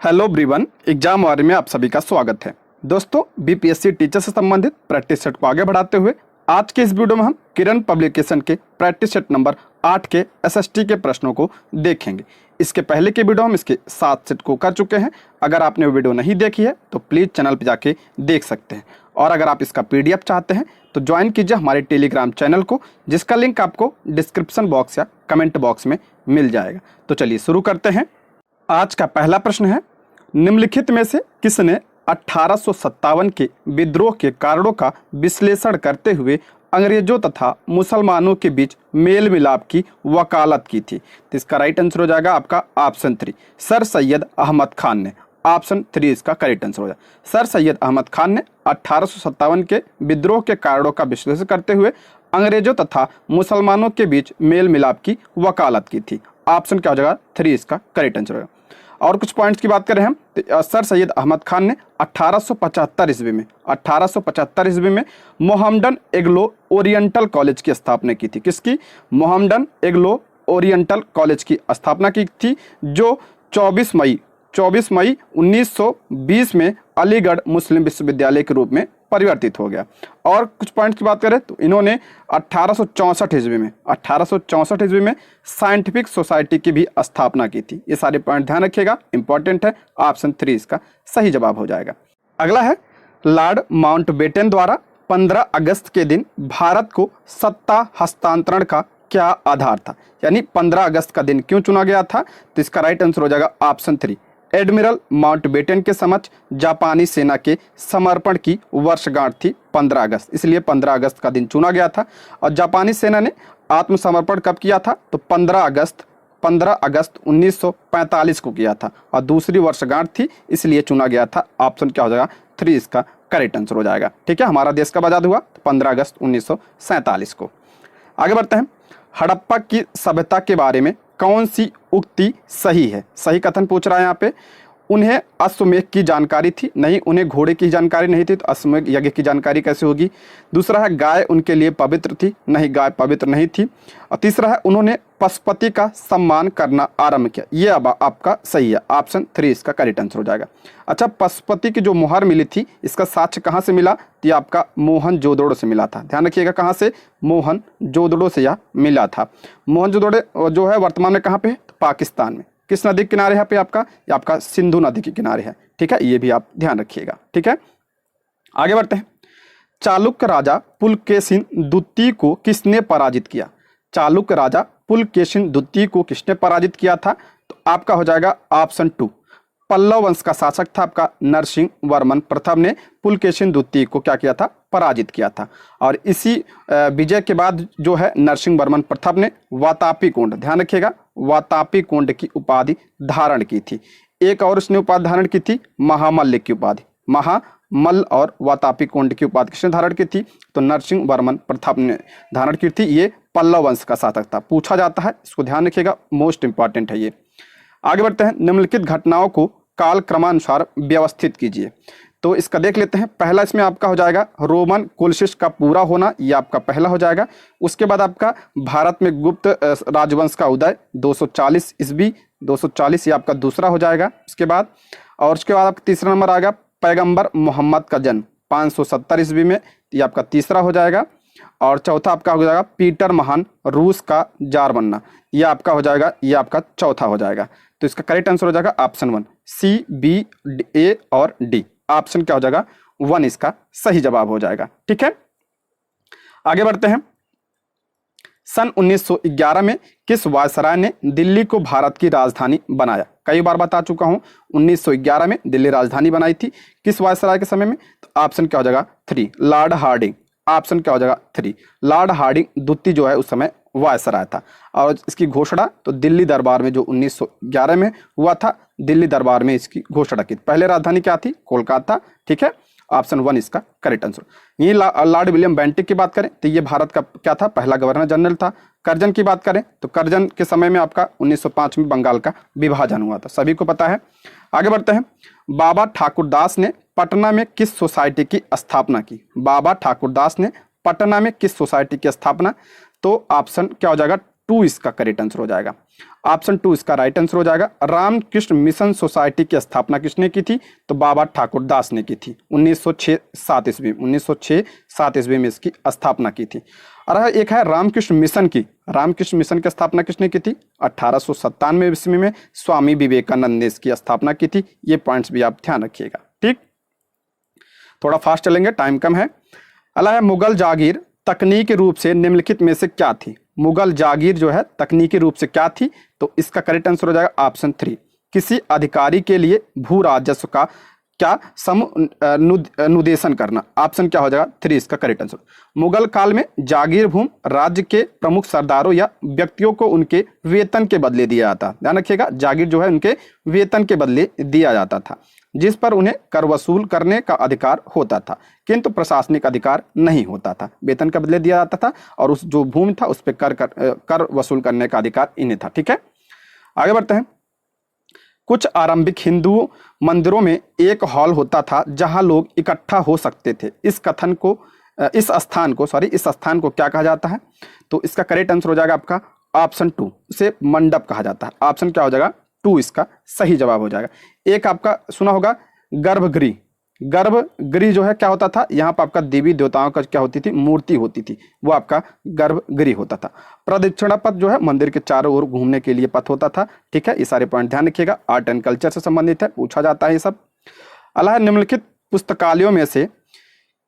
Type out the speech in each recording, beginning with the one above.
Hello everyone, exam वार में आप सभी का स्वागत है। दोस्तों, बीपीएससी टीचर से संबंधित प्रैक्टिस सेट को आगे बढ़ाते हुए आज के इस वीडियो में हम किरण पब्लिकेशन के प्रैक्टिस सेट नंबर 8 के एसएसटी के प्रश्नों को देखेंगे। इसके पहले के वीडियो हम इसके 7 सेट को कर चुके हैं। अगर आपने वो वीडियो नहीं देखी है तो प्लीज़ चैनल पर जाके देख सकते हैं, और अगर आप इसका PDF चाहते हैं तो ज्वाइन कीजिए हमारे टेलीग्राम चैनल को, जिसका लिंक आपको डिस्क्रिप्शन बॉक्स या कमेंट बॉक्स में मिल जाएगा। तो चलिए शुरू करते हैं। आज का पहला प्रश्न है, निम्नलिखित में से किसने 1857 के विद्रोह के कारणों का विश्लेषण करते हुए अंग्रेजों तथा मुसलमानों के बीच मेल मिलाप की वकालत की थी? तो इसका राइट आंसर हो जाएगा आपका ऑप्शन 3, सर सैयद अहमद खान ने। ऑप्शन 3 इसका करेक्ट आंसर हो जाएगा। सर सैयद अहमद खान ने 1857 के विद्रोह के कारणों का विश्लेषण करते हुए अंग्रेजों तथा मुसलमानों के बीच मेल मिलाप की वकालत की थी। ऑप्शन क्या हो जाएगा? 3 इसका करेक्ट आंसर होगा। और कुछ पॉइंट्स की बात करें हम तो सर सैयद अहमद खान ने 1875 ईस्वी में मोहम्मडन एग्लो ओरिएंटल कॉलेज की स्थापना की थी। किसकी? मोहम्मडन एग्लो ओरिएंटल कॉलेज की स्थापना की थी, जो 24 मई 1920 में अलीगढ़ मुस्लिम विश्वविद्यालय के रूप में परिवर्तित हो गया। और कुछ पॉइंट्स की बात करें तो इन्होंने 1864 ईस्वी में साइंटिफिक सोसाइटी की भी स्थापना की थी। ये सारे पॉइंट ध्यान रखिएगा, इंपॉर्टेंट है। ऑप्शन 3 इसका सही जवाब हो जाएगा। अगला है, लॉर्ड माउंटबेटन द्वारा 15 अगस्त के दिन भारत को सत्ता हस्तांतरण का क्या आधार था? यानी 15 अगस्त का दिन क्यों चुना गया था? तो इसका राइट आंसर हो जाएगा ऑप्शन 3, एडमिरल माउंटबेटन के समक्ष जापानी सेना के समर्पण की वर्षगांठ थी 15 अगस्त, इसलिए 15 अगस्त का दिन चुना गया था। और जापानी सेना ने आत्मसमर्पण कब किया था? तो 15 अगस्त 1945 को किया था, और दूसरी वर्षगांठ थी, इसलिए चुना गया था। ऑप्शन क्या हो जाएगा? 3 इसका करेक्ट आंसर हो जाएगा। ठीक है, हमारा देश कब आज़ाद हुआ? 15 अगस्त 1947 को। आगे बढ़ते हैं। हड़प्पा की सभ्यता के बारे में कौन सी उक्ति सही है? सही कथन पूछ रहा है यहाँ पे। उन्हें अश्वमेध की जानकारी थी, नहीं उन्हें घोड़े की जानकारी नहीं थी, तो अश्वमेध यज्ञ की जानकारी कैसे होगी? दूसरा है, गाय उनके लिए पवित्र थी, नहीं गाय पवित्र नहीं थी। और तीसरा है, उन्होंने पशुपति का सम्मान करना आरंभ किया। ये अब आपका सही है। ऑप्शन 3 इसका करेक्ट आंसर हो जाएगा। अच्छा, पशुपति की जो मुहर मिली थी, इसका साक्ष्य कहाँ से मिला? तो ये आपका मोहनजोदड़ो से मिला था। ध्यान रखिएगा, कहाँ से? मोहनजोदड़ो से यह मिला था। मोहनजोदड़ो जो है वर्तमान में कहाँ पे है? तो पाकिस्तान में। किस नदी के किनारे है पे आपका? ये आपका सिंधु नदी के किनारे है। ठीक है, ये भी आप ध्यान रखिएगा। ठीक है, आगे बढ़ते हैं। चालुक्य राजा पुलकेशिन द्वितीय को किसने पराजित किया? चालुक्य राजा पुलकेशिन द्वितीय को किसने पराजित किया था? तो आपका हो जाएगा ऑप्शन 2, पल्लव वंश का शासक था आपका नरसिंह वर्मन प्रथम ने पुलकेशिन द्वितीय को क्या किया था? पराजित किया था। और इसी विजय के बाद जो है नरसिंह वर्मन प्रथम ने वातापी कुंड, ध्यान रखिएगा, वातापी कुंड की उपाधि धारण की थी। एक और उसने उपाधि धारण की थी, महामल्ल की उपाधि। महामल्ल और वातापी कुंड की उपाधि किसने धारण की थी? तो नरसिंह वर्मन प्रथम ने धारण की थी। ये पल्लव वंश का शासक था, पूछा जाता है, इसको ध्यान रखिएगा, मोस्ट इंपॉर्टेंट है ये। आगे बढ़ते हैं। निम्नलिखित घटनाओं को काल क्रमानुसार व्यवस्थित कीजिए। तो इसका देख लेते हैं। पहला इसमें आपका हो जाएगा रोमन कुलशिष्ट का पूरा होना, ये आपका पहला हो जाएगा। उसके बाद आपका भारत में गुप्त राजवंश का उदय 240 ईस्वी, 240 ये आपका दूसरा हो जाएगा। उसके बाद आपका तीसरा नंबर आएगा पैगंबर मोहम्मद का जन्म 570 ईस्वी में, ये आपका तीसरा हो जाएगा। और चौथा आपका हो जाएगा पीटर महान रूस का जार बनना, ये आपका हो जाएगा, ये आपका चौथा हो जाएगा। तो इसका करेक्ट आंसर हो जाएगा ऑप्शन 1, C, B, A और D। ऑप्शन क्या हो जाएगा? 1 इसका सही जवाब हो जाएगा। ठीक है, आगे बढ़ते हैं। सन 1911 में किस वायसराय ने दिल्ली को भारत की राजधानी बनाया? कई बार बता चुका हूं, 1911 में दिल्ली राजधानी बनाई थी। किस वायसराय के समय में? तो ऑप्शन क्या हो जाएगा? 3, लॉर्ड हार्डिंग। ऑप्शन क्या हो जाएगा? 3, लॉर्ड हार्डिंग द्वितीय जो है उस समय वायसराय था। और इसकी घोषणा तो दिल्ली दरबार में जो 1911 में हुआ था, दिल्ली दरबार में इसकी घोषणा की। पहले राजधानी क्या थी? कोलकाता। ठीक है, ऑप्शन 1 इसका करेक्ट आंसर। ये लॉर्ड विलियम बेंटिक की बात करें तो ये भारत का क्या था? पहला गवर्नर जनरल था। करजन की बात करें तो करजन के समय में आपका 1905 में बंगाल का विभाजन हुआ था, सभी को पता है। आगे बढ़ते हैं। बाबा ठाकुरदास ने पटना में किस सोसाइटी की स्थापना की? बाबा ठाकुरदास ने पटना में किस सोसाइटी की स्थापना? तो ऑप्शन क्या हो जाएगा? टू इसका करेक्ट आंसर हो जाएगा। ऑप्शन 2 इसका राइट आंसर हो जाएगा। रामकृष्ण मिशन सोसाइटी की स्थापना किसने की थी? तो बाबा ठाकुर दास ने की थी 1906-7 ईस्वी 1906-7 ईस्वी में इसकी स्थापना की थी। और एक है रामकृष्ण मिशन की, रामकृष्ण मिशन की स्थापना किसने की थी? 1897 ईस्वी में स्वामी विवेकानंद ने इसकी स्थापना की थी। ये पॉइंट्स भी आप ध्यान रखिएगा। ठीक, थोड़ा फास्ट चलेंगे, टाइम कम है। अगला है मुगल जागीर तकनीकी रूप से निम्नलिखित में से क्या थी? मुगल जागीर जो है तकनीकी रूप से क्या थी? तो इसका करेक्ट आंसर हो जाएगा ऑप्शन 3, किसी अधिकारी के लिए भू राजस्व का क्या समुन्देशन करना। ऑप्शन क्या हो जाएगा? 3 इसका करेक्ट आंसर। मुगल काल में जागीर भूमि राज्य के प्रमुख सरदारों या व्यक्तियों को उनके वेतन के बदले दिया जाता। ध्यान रखिएगा, जागीर जो है उनके वेतन के बदले दिया जाता था, जिस पर उन्हें कर वसूल करने का अधिकार होता था, किंतु प्रशासनिक अधिकार नहीं होता था। वेतन के बदले दिया जाता था और उस जो भूमि था उस पर कर वसूल करने का अधिकार इन्हें था। ठीक है, आगे बढ़ते हैं। कुछ आरंभिक हिंदू मंदिरों में एक हॉल होता था जहां लोग इकट्ठा हो सकते थे। इस स्थान को क्या कहा जाता है? तो इसका करेक्ट आंसर हो जाएगा आपका ऑप्शन 2, इसे मंडप कहा जाता है। ऑप्शन क्या हो जाएगा? 2 इसका सही जवाब हो जाएगा। एक आपका सुना होगा गर्भगृह, गर्भगृह जो है क्या होता था? यहाँ पर आपका देवी देवताओं का क्या होती थी? मूर्ति होती थी, वो आपका गर्भगृह होता था। प्रदक्षिणा पथ जो है मंदिर के चारों ओर घूमने के लिए पथ होता था। ठीक है, ये सारे पॉइंट ध्यान रखिएगा, आर्ट एंड कल्चर से संबंधित है, पूछा जाता है ये सब। अल्लाह निम्नलिखित पुस्तकालयों में से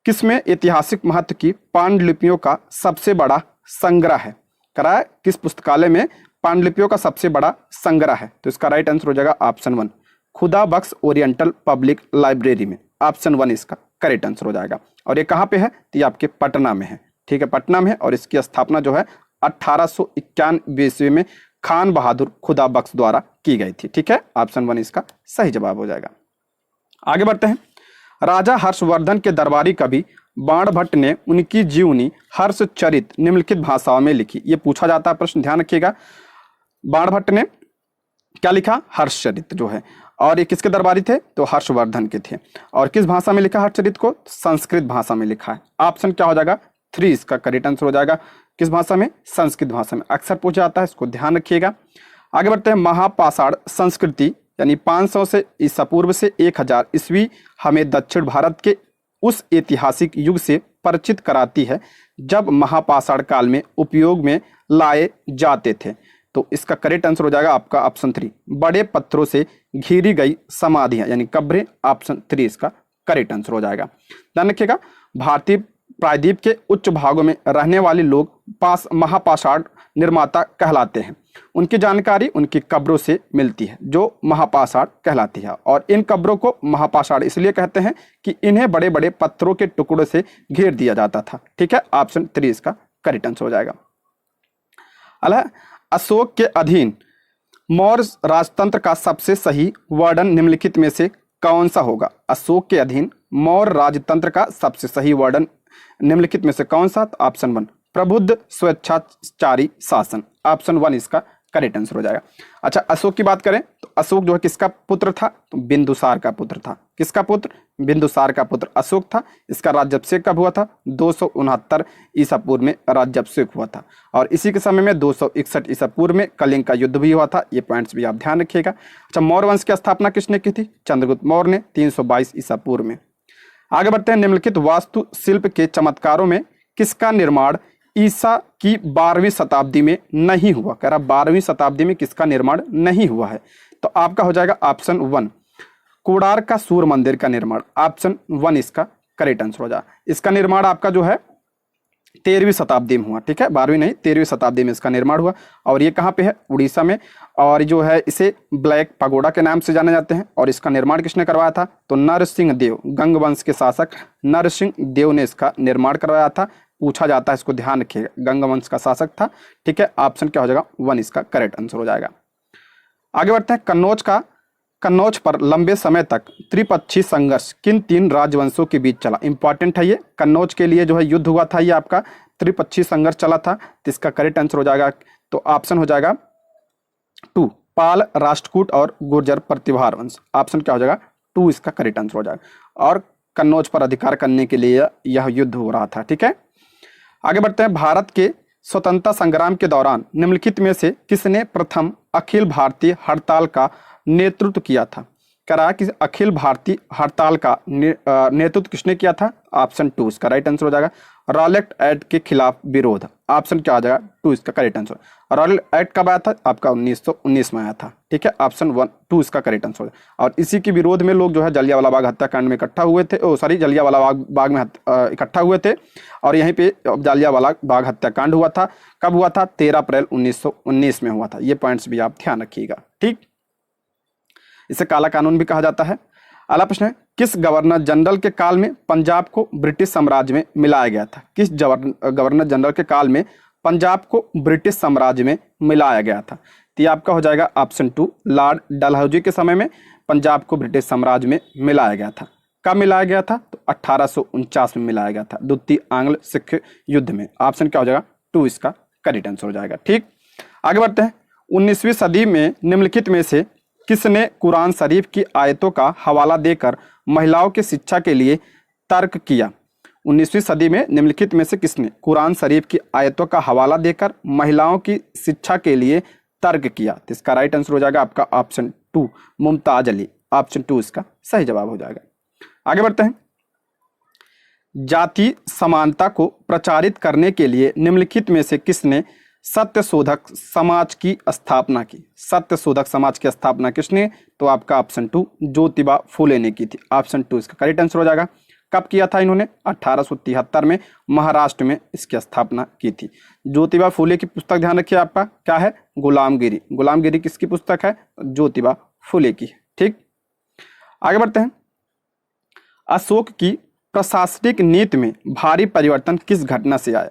किसमें ऐतिहासिक महत्व की पांडुलिपियों का सबसे बड़ा संग्रह है? कराया किस पुस्तकालय में पांडुलिपियों का सबसे बड़ा संग्रह है? तो इसका राइट आंसर हो जाएगा ऑप्शन 1, खुदा बख्श ओरिएंटल पब्लिक लाइब्रेरी में। ऑप्शन 1 इसका करेक्ट आंसर हो जाएगा। और ये कहाँ पे है? तो ये आपके पटना में है। ठीक है, पटना में है और इसकी स्थापना जो है 1891 ईस्वी में खान बहादुर खुदा बख्श द्वारा की गई थी। ठीक है, ऑप्शन 1 इसका सही जवाब हो जाएगा। आगे बढ़ते हैं। राजा हर्षवर्धन के दरबारी कवि बाणभट्ट ने उनकी जीवनी हर्षचरित निम्नलिखित भाषाओं में लिखी। ये पूछा जाता है प्रश्न, ध्यान रखिएगा। बाणभट्ट ने क्या लिखा? हर्षचरित जो है। और ये किसके दरबारी थे? तो हर्षवर्धन के थे। और किस भाषा में लिखा हर्षचरित को? संस्कृत भाषा में लिखा है। ऑप्शन क्या हो जाएगा? 3 इसका करेक्ट आंसर हो जाएगा। किस भाषा में? संस्कृत भाषा में। अक्सर पूछा जाता है, इसको ध्यान रखिएगा। आगे बढ़ते हैं। महापाषाण संस्कृति यानी 500 से ईसा पूर्व से 1000 ईस्वी हमें दक्षिण भारत के उस ऐतिहासिक युग से परिचित कराती है जब महापाषाण काल में उपयोग में लाए जाते थे। तो इसका करेक्ट आंसर हो जाएगा आपका ऑप्शन 3, बड़े पत्थरों से घिरी गई समाधियां यानी कब्रें। ऑप्शन 3 इसका करेक्ट आंसर हो जाएगा। ध्यान रखिएगा, भारतीय प्रायद्वीप के उच्च भागों में रहने वाले लोग महापाषाण निर्माता कहलाते हैं। उनकी जानकारी उनकी कब्रों से मिलती है जो महापाषाण कहलाती है। और इन कब्रों को महापाषाण इसलिए कहते हैं कि इन्हें बड़े बड़े पत्थरों के टुकड़ों से घेर दिया जाता था। ठीक है, ऑप्शन 3 इसका करेक्ट आंसर हो जाएगा। अल्लाह अशोक के अधीन मौर्य राजतंत्र का सबसे सही वर्णन निम्नलिखित में से कौन सा होगा? अशोक के अधीन मौर्य राजतंत्र का सबसे सही वर्णन निम्नलिखित में से कौन सा? ऑप्शन 1, प्रबुद्ध स्वेच्छाचारी शासन। ऑप्शन 1 इसका करेक्ट आंसर हो जाएगा। अच्छा, अशोक की बात करें तो अशोक जो है किसका पुत्र था? तो बिंदुसार का पुत्र था। किसका पुत्र? बिंदुसार का पुत्र अशोक था। इसका राज्याभिषेक कब हुआ था? 269 ईसा पूर्व में राज्याभिषेक हुआ था। और इसी के समय में 261 ईसा पूर्व में कलिंग का युद्ध भी हुआ था। ये पॉइंट्स भी आप ध्यान रखिएगा। अच्छा, मौर्य वंश की स्थापना किसने की थी? चंद्रगुप्त मौर्य ने 322 ईसा पूर्व में। आगे बढ़ते हैं। निम्नलिखित वास्तुशिल्प के चमत्कारों में किसका निर्माण ईसा की 12वीं शताब्दी में नहीं हुआ? कह रहा 12वीं शताब्दी में किसका निर्माण नहीं हुआ है? तो आपका हो जाएगा ऑप्शन 1, कोणार्क का सूर्य मंदिर का निर्माण। ऑप्शन 1 इसका करेक्ट आंसर हो जाएगा। इसका निर्माण आपका जो है 13वीं शताब्दी में हुआ। ठीक है, 12वीं नहीं 13वीं शताब्दी में इसका निर्माण हुआ। और ये कहाँ पे है? उड़ीसा में। और जो है इसे ब्लैक पगोडा के नाम से जाने जाते हैं। और इसका निर्माण किसने करवाया था? तो नरसिंह देव, गंग वंश के शासक नरसिंह देव ने इसका निर्माण करवाया था। पूछा जाता है, इसको ध्यान रखिएगा, गंग वंश का शासक था। ठीक है, ऑप्शन क्या हो जाएगा? 1 इसका करेक्ट आंसर हो जाएगा। आगे बढ़ते हैं। कन्नौज पर लंबे समय तक त्रिपक्षीय संघर्ष किन 3 राजवंशों के बीच चला? इंपॉर्टेंट है ये। कन्नौज के लिए जो है युद्ध हुआ था, ये आपका त्रिपक्षीय संघर्ष चला था। तो इसका करेक्ट आंसर हो जाएगा, तो ऑप्शन हो जाएगा 2, पाल, राष्ट्रकूट और गुर्जर प्रतिहार वंश। ऑप्शन क्या हो जाएगा? 2 इसका करेक्ट आंसर हो जाएगा। और कन्नौज पर अधिकार करने के लिए यह युद्ध हो रहा था। ठीक है, आगे बढ़ते हैं। भारत के स्वतंत्रता संग्राम के दौरान निम्नलिखित में से किसने प्रथम अखिल भारतीय हड़ताल का नेतृत्व किया था? कह रहा है कि अखिल भारतीय हड़ताल का नेतृत्व किसने किया था? ऑप्शन 2 इसका राइट आंसर हो जाएगा। रॉलेट एक्ट के खिलाफ विरोध, ऑप्शन क्या आ जाएगा? 2 इसका करेक्ट आंसर। रॉलेट एक्ट कब आया था? आपका 1919 में आया था, ठीक है, ऑप्शन 2 इसका करेक्ट आंसर हो जाएगा। और इसी के विरोध में लोग जो है जलियांवाला बाग हत्याकांड में इकट्ठा हुए थे, जलियांवाला बाग में इकट्ठा हुए थे, और यहीं पे जलियांवाला बाग हत्याकांड हुआ था। कब हुआ था? 13 अप्रैल 1919 में हुआ था। ये पॉइंट्स भी आप ध्यान रखिएगा, ठीक। इसे काला कानून भी कहा जाता है। अगला प्रश्न है, किस गवर्नर जनरल के काल में पंजाब को ब्रिटिश साम्राज्य में मिलाया गया था? किस गवर्नर जनरल के काल में पंजाब को ब्रिटिश साम्राज्य में मिलाया गया था? तो ये आपका हो जाएगा ऑप्शन 2, लॉर्ड डलहौजी के समय में पंजाब को ब्रिटिश साम्राज्य में मिलाया गया था। कब मिलाया गया था? तो 1849 में मिलाया गया था, द्वितीय आंग्ल सिख युद्ध में। ऑप्शन क्या हो जाएगा? 2 इसका करेक्ट आंसर हो जाएगा, ठीक। आगे बढ़ते हैं। 19वीं सदी में निम्नलिखित में से किसने कुरान शरीफ की आयतों का हवाला देकर महिलाओं की शिक्षा के लिए तर्क किया? 19वीं सदी में निम्नलिखित में से किसने कुरान शरीफ की आयतों का हवाला देकर महिलाओं की शिक्षा के लिए तर्क किया? तो इसका राइट आंसर हो जाएगा आपका ऑप्शन 2, मुमताज अली। ऑप्शन 2 इसका सही जवाब हो जाएगा। आगे बढ़ते हैं। जाति समानता को प्रचारित करने के लिए निम्नलिखित में से किसने सत्यशोधक समाज की स्थापना की? सत्यशोधक समाज की स्थापना किसने? तो आपका ऑप्शन 2, ज्योतिबा फूले ने की थी। ऑप्शन 2 इसका करेक्ट आंसर हो जाएगा। कब किया था इन्होंने? 1873 में महाराष्ट्र में इसकी स्थापना की थी। ज्योतिबा फूले की पुस्तक ध्यान रखिए आपका क्या है? गुलामगिरी। गुलामगिरी किसकी पुस्तक है? ज्योतिबा फूले की, ठीक। आगे बढ़ते हैं। अशोक की प्रशासनिक नीति में भारी परिवर्तन किस घटना से आया?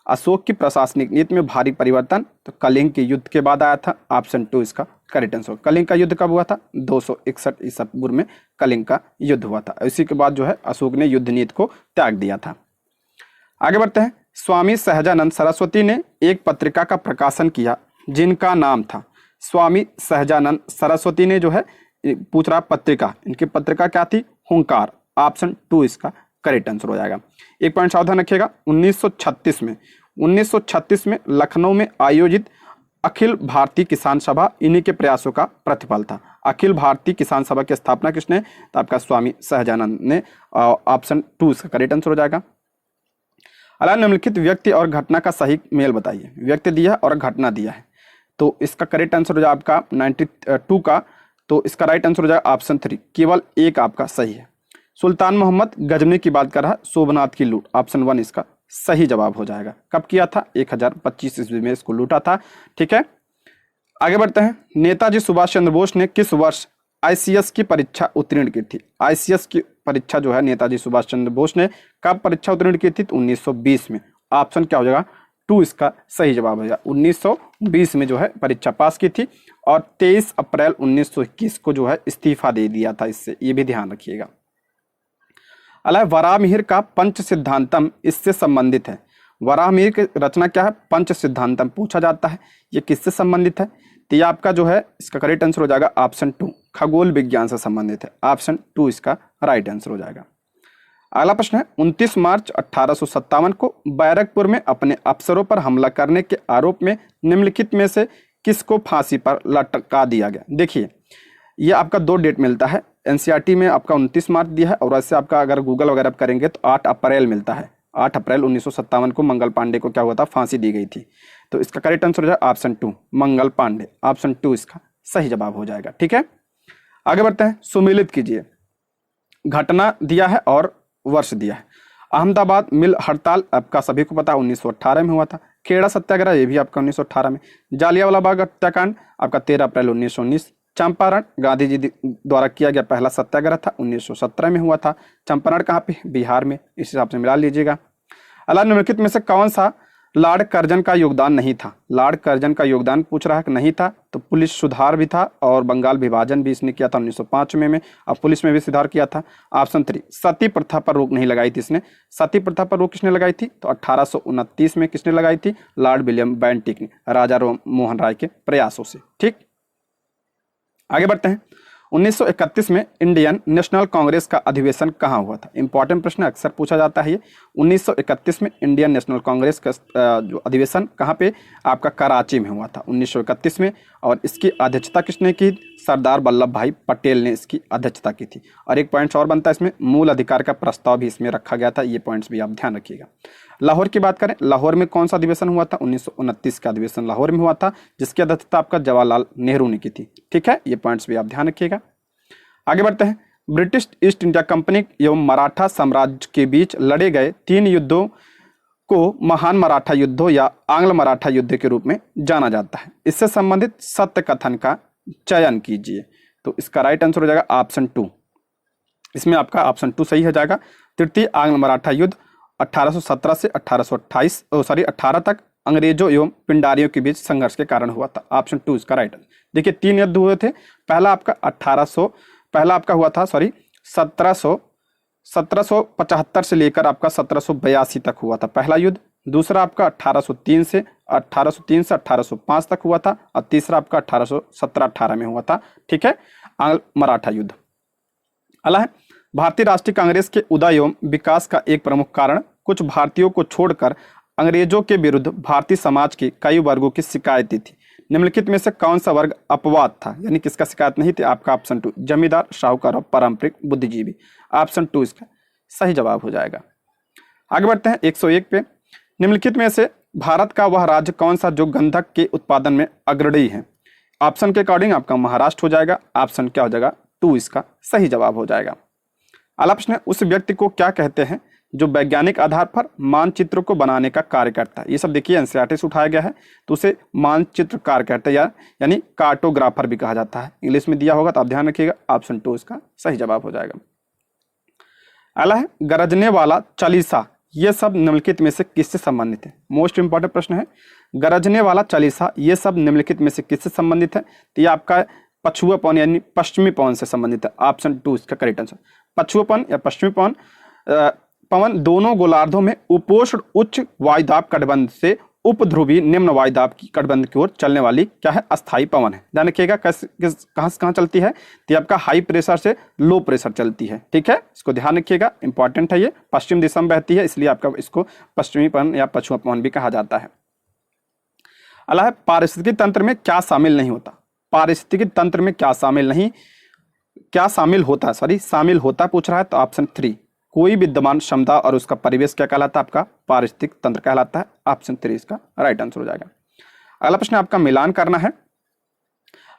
अशोक की प्रशासनिक नीति में भारी परिवर्तन तो कलिंग के युद्ध के बाद आया था। ऑप्शन 2 इसका करेक्ट आंसर। कलिंग का युद्ध कब हुआ था? 261 ईसा पूर्व में कलिंग का युद्ध हुआ था। इसी के बाद जो है अशोक ने युद्ध नीति को त्याग दिया था। आगे बढ़ते हैं। स्वामी सहजानंद सरस्वती ने एक पत्रिका का प्रकाशन किया जिनका नाम था, स्वामी सहजानंद सरस्वती ने जो है पूछ रहा पत्रिका, इनकी पत्रिका क्या थी? हुंकार। ऑप्शन 2 इसका करेक्ट आंसर हो जाएगा। एक पॉइंट सावधान रखिएगा, 1936 में लखनऊ में आयोजित अखिल भारतीय किसान सभा इन्हीं के प्रयासों का प्रतिफल था। अखिल भारतीय किसान सभा की स्थापना किसने? तो आपका स्वामी सहजानंद ने। ऑप्शन 2 इसका करेक्ट आंसर हो जाएगा। अला निम्नलिखित व्यक्ति और घटना का सही मेल बताइए। व्यक्ति दिया है और घटना दिया है, तो इसका करेक्ट आंसर हो जाएगा आपका 92 का, तो इसका राइट आंसर हो जाएगा ऑप्शन 3, केवल एक आपका सही है। सुल्तान मोहम्मद गजनी की बात कर रहा है, सोमनाथ की लूट। ऑप्शन 1 इसका सही जवाब हो जाएगा। कब किया था? 1025 ईस्वी में इसको लूटा था, ठीक है। आगे बढ़ते हैं। नेताजी सुभाष चंद्र बोस ने किस वर्ष आईसीएस की परीक्षा उत्तीर्ण की थी? आईसीएस की परीक्षा जो है नेताजी सुभाष चंद्र बोस ने कब परीक्षा उत्तीर्ण की थी? तो 1920 में। ऑप्शन क्या हो जाएगा? 2 इसका सही जवाब हो जाएगा। 1920 में जो है परीक्षा पास की थी और 23 अप्रैल 1921 को जो है इस्तीफा दे दिया था इससे, ये भी ध्यान रखिएगा। अलावा वराहमिहिर का पंच सिद्धांतम इससे संबंधित है। वराहमिहिर की रचना क्या है? पंच सिद्धांतम पूछा जाता है, ये किससे संबंधित है? तो ये आपका जो है इसका करेक्ट आंसर हो जाएगा ऑप्शन 2, खगोल विज्ञान से संबंधित है। ऑप्शन 2 इसका राइट आंसर हो जाएगा। अगला प्रश्न है। 29 मार्च 1857 को बैरकपुर में अपने अफसरों पर हमला करने के आरोप में निम्नलिखित में से किसको फांसी पर लटका दिया गया? देखिए ये आपका 2 डेट मिलता है। एनसीईआरटी में आपका 29 मार्च दिया है और वैसे आपका अगर गूगल वगैरह करेंगे तो 8 अप्रैल मिलता है। 8 अप्रैल 1957 को मंगल पांडे को क्या हुआ था? फांसी दी गई थी। तो इसका करेक्ट आंसर हो जाएगा ऑप्शन 2, मंगल पांडे। ऑप्शन 2 इसका सही जवाब हो जाएगा, ठीक है। आगे बढ़ते हैं। सुमिलित कीजिए। घटना दिया है और वर्ष दिया है। अहमदाबाद मिल हड़ताल आपका सभी को पता 1918 में हुआ था। खेड़ा सत्याग्रह ये भी आपका 1918 में। जालियांवाला बाग हत्याकांड आपका 13 अप्रैल 1919। चंपारण गांधी जी द्वारा किया गया पहला सत्याग्रह था 1917 में हुआ था। चंपारण कहाँ पे? बिहार में। इस हिसाब से मिला लीजिएगा। अला निम्नलिखित में से कौन सा लॉर्ड कर्जन का योगदान नहीं था? लॉर्ड कर्जन का योगदान पूछ रहा है कि नहीं था, तो पुलिस सुधार भी था और बंगाल विभाजन भी इसने किया था 1905 में और पुलिस में भी सुधार किया था। ऑप्शन 3, सती प्रथा पर रोक नहीं लगाई थी इसने। सती प्रथा पर रोक किसने लगाई थी? तो 1829 में किसने लगाई थी? लॉर्ड विलियम बेंटिक ने, राजा राम मोहन राय के प्रयासों से, ठीक। आगे बढ़ते हैं। 1931 में इंडियन नेशनल कांग्रेस का अधिवेशन कहाँ हुआ था? इंपॉर्टेंट प्रश्न अक्सर पूछा जाता है ये। 1931 में इंडियन नेशनल कांग्रेस का जो अधिवेशन कहाँ पे? आपका कराची में हुआ था 1931 में। और इसकी अध्यक्षता किसने की? सरदार वल्लभ भाई पटेल ने इसकी अध्यक्षता की थी। और एक पॉइंट्स और बनता है इसमें, मूल अधिकार का प्रस्ताव भी इसमें रखा गया था। ये पॉइंट्स भी आप ध्यान रखिएगा। लाहौर की बात करें, लाहौर में कौन सा अधिवेशन हुआ था? 1929 का अधिवेशन लाहौर में हुआ था, जिसकी अध्यक्षता आपका जवाहरलाल नेहरू ने की थी। ठीक है, ये पॉइंट्स भी आप ध्यान रखिएगा। आगे बढ़ते हैं। ब्रिटिश ईस्ट इंडिया कंपनी एवं मराठा साम्राज्य के बीच लड़े गए 3 युद्धों को महान मराठा युद्धों या आंग्ल मराठा युद्ध के रूप में जाना जाता है। इससे संबंधित सत्य कथन का चयन कीजिए। तो इसका राइट आंसर हो जाएगा ऑप्शन 2। इसमें आपका ऑप्शन 2 सही हो जाएगा। तृतीय आंग्ल मराठा युद्ध 1817 से 18 तक अंग्रेजों एवं पिंडारियों के बीच संघर्ष के कारण हुआ था। ऑप्शन 2 इसका राइट आंसर। देखिए 3 युद्ध हुए थे। पहला आपका हुआ था 1775 से लेकर आपका 1782 तक हुआ था पहला युद्ध। दूसरा आपका 1803 से 1805 तक हुआ था। और तीसरा आपका 1817-18 में हुआ था। ठीक है, आंग्ल मराठा युद्ध। अगला है, भारतीय राष्ट्रीय कांग्रेस के उदय एवं विकास का एक प्रमुख कारण कुछ भारतीयों को छोड़कर अंग्रेजों के विरुद्ध भारतीय समाज के कई वर्गों की शिकायतें थी। निम्नलिखित में से कौन सा वर्ग अपवाद था? यानी किसका शिकायत नहीं थी? आपका ऑप्शन 2 जमींदार, शाहूकार और पारंपरिक बुद्धिजीवी। ऑप्शन 2 इसका सही जवाब हो जाएगा। आगे बढ़ते हैं 101 पे। निम्नलिखित में से भारत का वह राज्य कौन सा जो गंधक के उत्पादन में अग्रणी है? ऑप्शन के अकॉर्डिंग आपका महाराष्ट्र हो जाएगा। ऑप्शन क्या हो जाएगा? 2 इसका सही जवाब हो जाएगा। अगला प्रश्न है, उस व्यक्ति को क्या कहते हैं जो वैज्ञानिक आधार पर मानचित्र को बनाने का कार्य करता है? ये सब देखिए एनसीईआरटी से उठाया गया है। तो उसे मानचित्रकार कहते हैं, यानी कार्टोग्राफर भी कहा जाता है। इंग्लिश में दिया होगा तो आप ध्यान रखिएगा। ऑप्शन 2 इसका सही जवाब हो जाएगा। अगला है, गरजने वाला चालीसा ये सब निम्नलिखित में से किससे संबंधित है? मोस्ट इंपॉर्टेंट प्रश्न है। गरजने वाला चालीसा ये सब निम्नलिखित में से किससे संबंधित है? तो ये आपका पछुआ पवन यानी पश्चिमी पवन से संबंधित है। ऑप्शन 2 इसका करेक्ट आंसर। पछुआ पवन या पश्चिमी पवन दोनों गोलार्धों में उपोष्ण उच्च वायुदाब कटबंध से उपध्रुवी निम्न वायुदाब की कटबंध की ओर चलने वाली क्या है? अस्थायी पवन है। ध्यान रखिएगा कहाँ से कहाँ चलती है? तो आपका हाई प्रेशर से लो प्रेशर चलती है। ठीक है, इसको ध्यान रखिएगा, इंपॉर्टेंट है ये। पश्चिम दिशा में बहती है, इसलिए आपका इसको पश्चिमी पवन या पछुआ पवन भी कहा जाता है। अगला है, पारिस्थितिकी तंत्र में क्या शामिल नहीं होता? पारिस्थितिकी तंत्र में क्या शामिल होता पूछ रहा है। तो ऑप्शन 3 कोई विद्यमान क्षमता और उसका परिवेश क्या कहलाता है? आपका पारिस्थितिक तंत्र कहलाता है। ऑप्शन 3 इसका राइट आंसर हो जाएगा। अगला प्रश्न आपका मिलान करना है।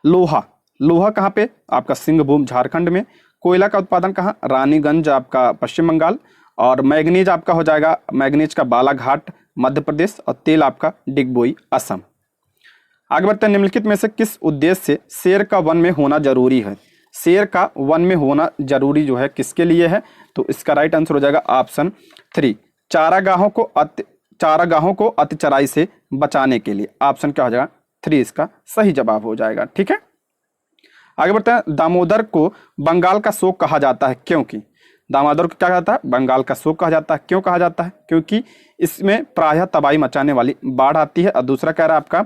लोहा कहाँ पे? आपका सिंहभूम झारखंड में। कोयला का उत्पादन कहाँ? रानीगंज आपका पश्चिम बंगाल। और मैग्नीज आपका हो जाएगा, मैग्नीज का बालाघाट मध्य प्रदेश। और तेल आपका डिगबोई असम। आगे बढ़ते हैं, निम्नलिखित में से किस उद्देश्य से शेर का वन में होना जरूरी है? शेर का वन में होना जरूरी जो है किसके लिए है? तो इसका राइट आंसर हो जाएगा ऑप्शन 3 चारागाहों को अतिचराई से बचाने के लिए। ऑप्शन क्या हो जाएगा? 3 इसका सही जवाब हो जाएगा। ठीक है, आगे बढ़ते हैं। दामोदर को बंगाल का शोक कहा जाता है क्योंकि? दामोदर को क्या कहता है? बंगाल का शोक कहा जाता है। क्यों कहा जाता है? क्योंकि इसमें प्रायः तबाही मचाने वाली बाढ़ आती है। और दूसरा कह रहा है आपका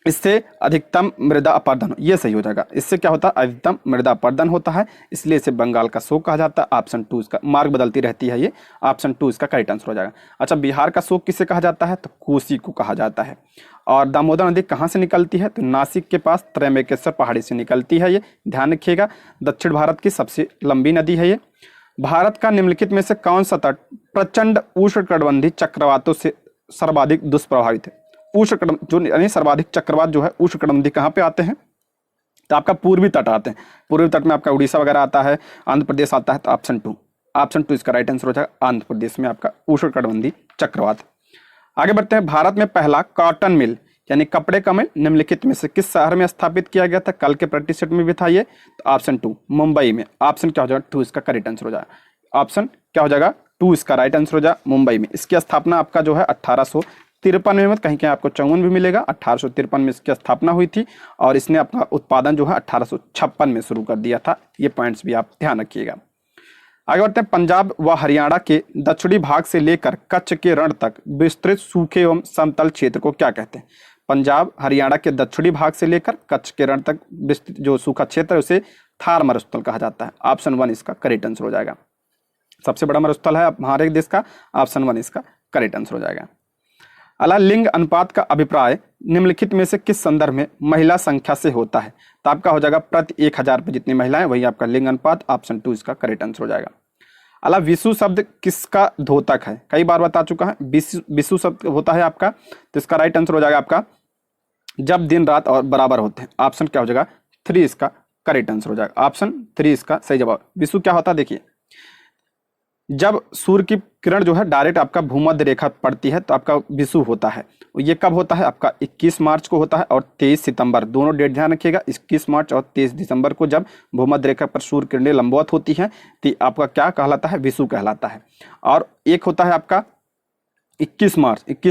इससे अधिकतम मृदा अपरदन, ये सही हो जाएगा। इससे क्या होता है? अधिकतम मृदा अपरदन होता है, इसलिए इसे बंगाल का शोक कहा जाता है। ऑप्शन 2 इसका, मार्ग बदलती रहती है ये। ऑप्शन 2 इसका करेक्ट आंसर हो जाएगा। अच्छा, बिहार का शोक किसे कहा जाता है? तो कोसी को कहा जाता है। और दामोदर नदी कहाँ से निकलती है? तो नासिक के पास त्रयंबकेश्वर पहाड़ी से निकलती है ये, ध्यान रखिएगा। दक्षिण भारत की सबसे लंबी नदी है ये। भारत का निम्नलिखित में से कौन सा तट प्रचंड उष्णकटिबंधीय चक्रवातों से सर्वाधिक दुष्प्रभावित है? यानी सर्वाधिक चक्रवात जो है उष्णकटिबंधीय कहाँ पे आते हैं? तो आपका पूर्वी तट आते हैं। पूर्वी तट में आपका उड़ीसा वगैरह आता है, आंध्र प्रदेश आता है। तो ऑप्शन 2 इसका राइट आंसर हो जाएगा। आंध्र प्रदेश में आपका उष्णकटिबंधीय चक्रवात। आगे बढ़ते हैं। भारत में पहला कॉटन मिल यानी कपड़े का मिल निम्नलिखित में से किस शहर में स्थापित किया गया था? कल के प्रैक्टिस सेट में भी था ये। तो ऑप्शन 2 मुंबई में। ऑप्शन क्या हो जाएगा? 2 इसका करेक्ट आंसर हो जाएगा। ऑप्शन क्या हो जाएगा? 2 इसका राइट आंसर हो जाएगा, मुंबई में। इसकी स्थापना आपका जो है 1853 में, कहीं कहीं आपको 54 भी मिलेगा। 1853 में इसकी स्थापना हुई थी और इसने अपना उत्पादन जो है 1856 में शुरू कर दिया था। ये पॉइंट्स भी आप ध्यान रखिएगा। आगे बढ़ते हैं। पंजाब व हरियाणा के दक्षिणी भाग से लेकर कच्छ के रण तक विस्तृत सूखे एवं समतल क्षेत्र को क्या कहते हैं? पंजाब हरियाणा के दक्षिणी भाग से लेकर कच्छ के रण तक विस्तृत जो सूखा क्षेत्र है उसे थार मरुस्थल कहा जाता है। ऑप्शन 1 इसका करेक्ट आंसर हो जाएगा। सबसे बड़ा मरुस्थल है हमारे देश का, ऑप्शन 1 इसका करेक्ट आंसर हो जाएगा। अला लिंग अनुपात का अभिप्राय निम्नलिखित में से किस संदर्भ में महिला संख्या से होता है? तो आपका हो जाएगा प्रति 1000 पे जितनी महिलाएं वही आपका लिंग अनुपात, ऑप्शन 2 इसका करेक्ट आंसर हो जाएगा। अला विषु शब्द किसका द्योतक है? कई बार बता चुका है, विषु शब्द होता है आपका, तो इसका राइट आंसर हो जाएगा आपका जब दिन रात और बराबर होते हैं। ऑप्शन क्या हो जाएगा 3 इसका करेक्ट आंसर हो जाएगा। ऑप्शन 3 इसका सही जवाब। विषु क्या होता है देखिए, जब सूर्य की किरण जो है डायरेक्ट आपका भूमध्य रेखा पड़ती है तो आपका विषु होता है। ये कब होता है? आपका 21 मार्च को होता है और 23 सितंबर, दोनों डेट ध्यान रखिएगा। 21 मार्च और 23 दिसंबर को जब भूमध्य रेखा पर सूर्य किरणें लंबवत होती हैं तो आपका क्या कहलाता है? विषु कहलाता है। और एक होता है आपका 21